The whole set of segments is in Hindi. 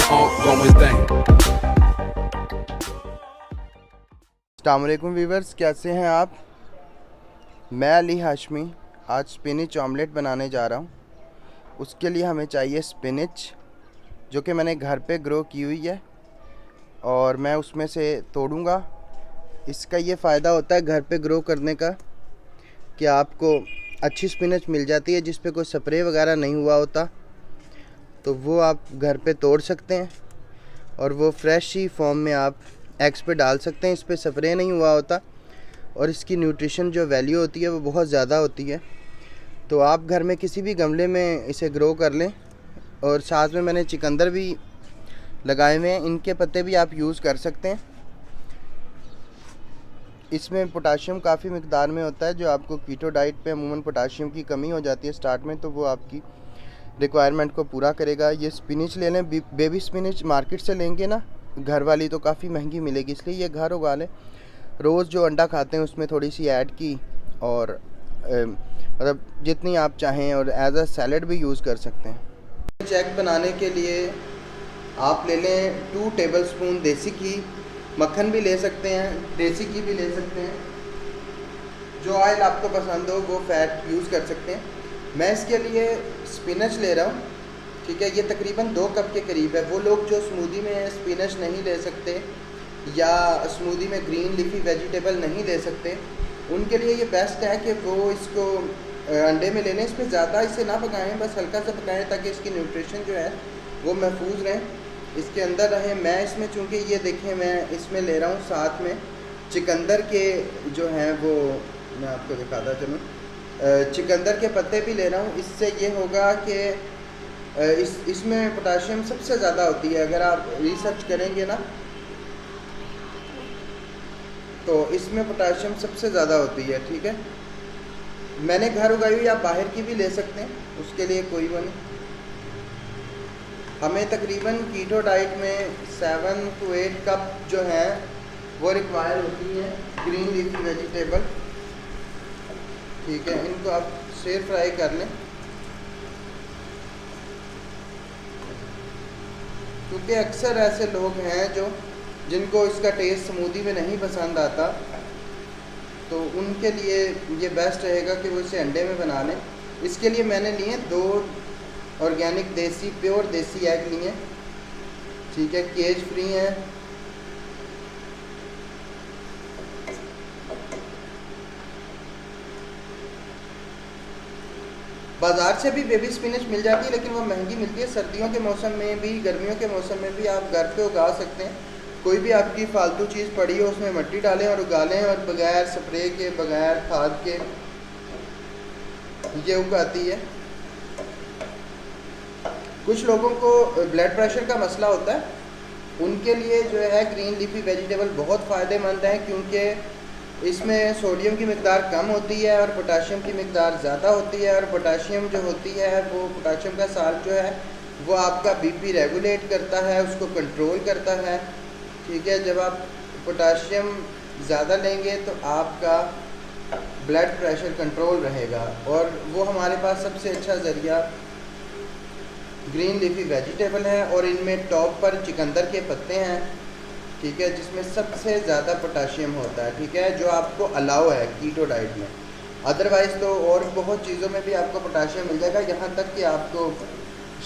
ongoing thing. अस्सलाम वालेकुम व्यूवर्स, कैसे हैं आप? मैं अली हाशमी आज स्पिनिच ऑमलेट बनाने जा रहा हूं। उसके लिए हमें चाहिए स्पिनिच, जो कि मैंने घर पे ग्रो की हुई है और मैं उसमें से तोड़ूंगा। इसका ये फ़ायदा होता है घर पे ग्रो करने का कि आपको अच्छी स्पिनिच मिल जाती है जिस पे कोई स्प्रे वगैरह नहीं हुआ होता, तो वो आप घर पे तोड़ सकते हैं और वो फ्रेश ही फॉर्म में आप एग्स पे डाल सकते हैं। इस पे स्प्रे नहीं हुआ होता और इसकी न्यूट्रिशन जो वैल्यू होती है वो बहुत ज़्यादा होती है। तो आप घर में किसी भी गमले में इसे ग्रो कर लें। और साथ में मैंने चुकंदर भी लगाए हुए हैं, इनके पत्ते भी आप यूज़ कर सकते हैं। इसमें पोटाशियम काफ़ी मिकदार में होता है, जो आपको कीटो डाइट पे अमूमन पोटाशियम की कमी हो जाती है स्टार्ट में, तो वो आपकी रिक्वायरमेंट को पूरा करेगा। ये स्पिनिच ले लें, बेबी स्पिनिच मार्केट से लेंगे ना घर वाली तो काफ़ी महंगी मिलेगी, इसलिए ये घर उगा लें। रोज़ जो अंडा खाते हैं उसमें थोड़ी सी ऐड की और मतलब जितनी आप चाहें, और एज अ सैलड भी यूज़ कर सकते हैं। एग बनाने के लिए आप ले लें 2 टेबलस्पून देसी घी, मक्खन भी ले सकते हैं, देसी घी भी ले सकते हैं, जो ऑयल आपको पसंद हो वो फैट यूज़ कर सकते हैं। मैं इसके लिए स्पिनच ले रहा हूँ, ठीक है। ये तकरीबन 2 कप के करीब है। वो लोग जो स्मूदी में स्पिनच नहीं ले सकते या स्मूदी में ग्रीन लीफी वेजिटेबल नहीं ले सकते, उनके लिए ये बेस्ट है कि वो इसको अंडे में ले लें। इस पर ज़्यादा इसे ना पकाएं, बस हल्का सा पकाएं ताकि इसकी न्यूट्रिशन जो है वो महफूज रहें, इसके अंदर रहें। मैं इसमें चूँकि ये देखें, मैं इसमें ले रहा हूँ साथ में चुकंदर के जो हैं वो मैं आपको दिखाता चलूँ, चुकंदर के पत्ते भी ले रहा हूँ। इससे ये होगा कि इसमें पोटाशियम सबसे ज़्यादा होती है। अगर आप रिसर्च करेंगे ना तो इसमें पोटाशियम सबसे ज़्यादा होती है, ठीक है। मैंने घर उगाई हुई, आप बाहर की भी ले सकते हैं, उसके लिए कोई वो नहीं। हमें तकरीबन कीटो डाइट में 7 to 8 कप जो हैं वो रिक्वायर होती हैं ग्रीन लीफी वेजिटेबल, ठीक है। इनको आप शेयर फ्राई कर लें, क्योंकि अक्सर ऐसे लोग हैं जिनको इसका टेस्ट स्मूदी में नहीं पसंद आता, तो उनके लिए ये बेस्ट रहेगा कि वो इसे अंडे में बना लें। इसके लिए मैंने लिए 2 ऑर्गेनिक देसी प्योर देसी एग लिए, ठीक है, केज फ्री हैं। बाज़ार से भी बेबी स्पिनच मिल जाती है, लेकिन वो महंगी मिलती है। सर्दियों के मौसम में भी, गर्मियों के मौसम में भी आप घर पे उगा सकते हैं। कोई भी आपकी फालतू चीज़ पड़ी हो उसमें मिट्टी डालें और उगा लें, और बगैर स्प्रे के, बगैर खाद के ये उगाती है। कुछ लोगों को ब्लड प्रेशर का मसला होता है, उनके लिए जो है ग्रीन लीफी वेजिटेबल बहुत फ़ायदेमंद है, क्योंकि इसमें सोडियम की मिकदार कम होती है और पोटाशियम की मिकदार ज़्यादा होती है। और पोटाशियम जो होती है वो, पोटाशियम का साल्ट जो है वो आपका बीपी रेगुलेट करता है, उसको कंट्रोल करता है, ठीक है। जब आप पोटाशियम ज़्यादा लेंगे तो आपका ब्लड प्रेशर कंट्रोल रहेगा। और वो हमारे पास सबसे अच्छा ज़रिया ग्रीन लीफी वेजिटेबल है, और इनमें टॉप पर चुकंदर के पत्ते हैं, ठीक है, जिसमें सबसे ज़्यादा पोटाशियम होता है, ठीक है, जो आपको अलाउ है कीटो डाइट में। अदरवाइज़ तो और बहुत चीज़ों में भी आपको पोटाशियम मिल जाएगा, यहाँ तक कि आपको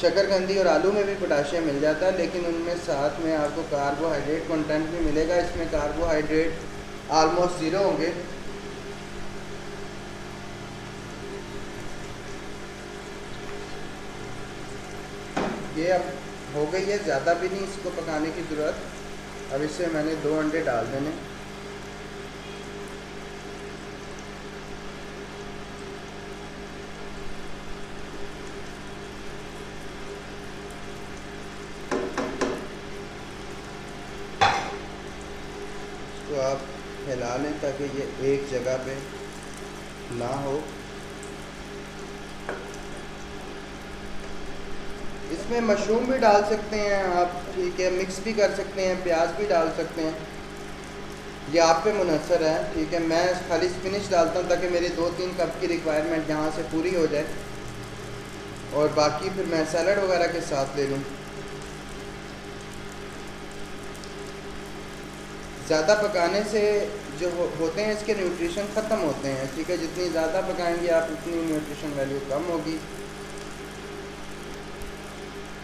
शकरकंदी और आलू में भी पोटाशियम मिल जाता है, लेकिन उनमें साथ में आपको कार्बोहाइड्रेट कंटेंट भी मिलेगा। इसमें कार्बोहाइड्रेट आलमोस्ट 0 होंगे। ये अब हो गई है, ज़्यादा भी नहीं इसको पकाने की ज़रूरत। अब इससे मैंने 2 अंडे डाल देने। इसको आप हिला लें ताकि ये एक जगह पे ना हो। इसमें मशरूम भी डाल सकते हैं आप, ठीक है, मिक्स भी कर सकते हैं, प्याज भी डाल सकते हैं, ये आप पे मुनहसर है, ठीक है। मैं खाली स्पिनिच डालता हूँ ताकि मेरी 2-3 कप की रिक्वायरमेंट यहाँ से पूरी हो जाए, और बाकी फिर मैं सैलड वगैरह के साथ ले लूँ। ज़्यादा पकाने से जो होते हैं इसके न्यूट्रिशन ख़त्म होते हैं, ठीक है। जितनी ज़्यादा पकाएंगे आप उतनी न्यूट्रिशन वैल्यू कम होगी।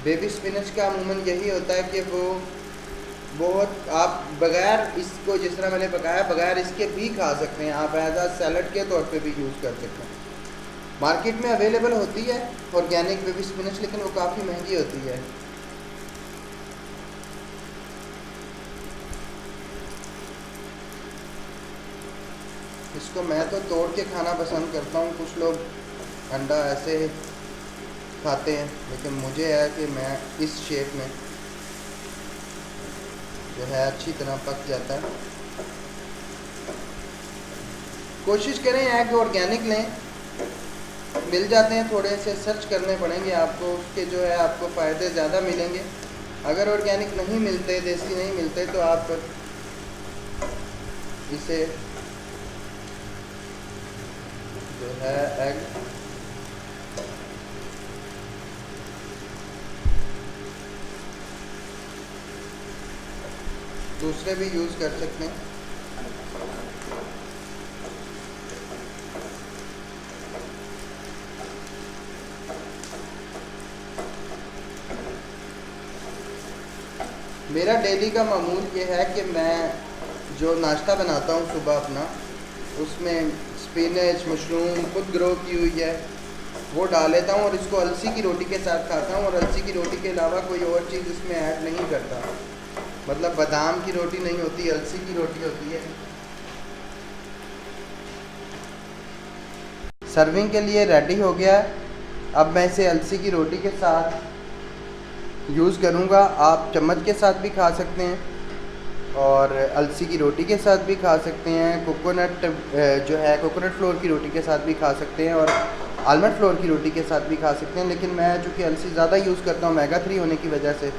बेबी स्पिनच का अमूमन यही होता है कि वो बहुत आप बगैर इसको, जिस तरह मैंने पकाया, बगैर इसके भी खा सकते हैं आप, एज आ सैलड के तौर पे भी यूज़ कर सकते हैं। मार्केट में अवेलेबल होती है ऑर्गेनिक बेबी स्पिनच, लेकिन वो काफ़ी महंगी होती है। इसको मैं तो तोड़ के खाना पसंद करता हूँ, कुछ लोग अंडा ऐसे खाते हैं, लेकिन मुझे है कि मैं इस शेप में जो है अच्छी तरह पक जाता है। कोशिश करें एग ऑर्गेनिक लें, मिल जाते हैं, थोड़े से सर्च करने पड़ेंगे आपको, उसके जो है आपको फ़ायदे ज़्यादा मिलेंगे। अगर ऑर्गेनिक नहीं मिलते, देसी नहीं मिलते, तो आप इसे जो है एग दूसरे भी यूज़ कर सकते हैं। मेरा डेली का मामूल ये है कि मैं जो नाश्ता बनाता हूँ सुबह अपना, उसमें स्पिनच, मशरूम खुद ग्रो की हुई है वो डाल लेता हूँ और इसको अलसी की रोटी के साथ खाता हूँ। और अलसी की रोटी के अलावा कोई और चीज़ इसमें ऐड नहीं करता, मतलब बादाम की रोटी नहीं होती, अलसी की रोटी होती है। सर्विंग के लिए रेडी हो गया है। अब मैं इसे अलसी की रोटी के साथ यूज़ करूँगा। आप चम्मच के साथ भी खा सकते हैं और अलसी की रोटी के साथ भी खा सकते हैं, कोकोनट जो है कोकोनट फ्लोर की रोटी के साथ भी खा सकते हैं और आलमंड फ्लोर की रोटी के साथ भी खा सकते हैं। लेकिन मैं चूँकि अलसी ज़्यादा यूज़ करता हूँ ओमेगा 3 होने की वजह से,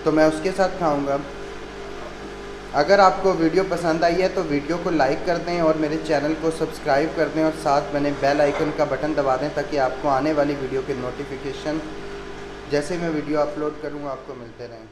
तो मैं उसके साथ खाऊँगा। अगर आपको वीडियो पसंद आई है तो वीडियो को लाइक कर दें और मेरे चैनल को सब्सक्राइब कर दें और साथ बने बेल आइकन का बटन दबा दें, ताकि आपको आने वाली वीडियो के नोटिफिकेशन जैसे मैं वीडियो अपलोड करूँ आपको मिलते रहें।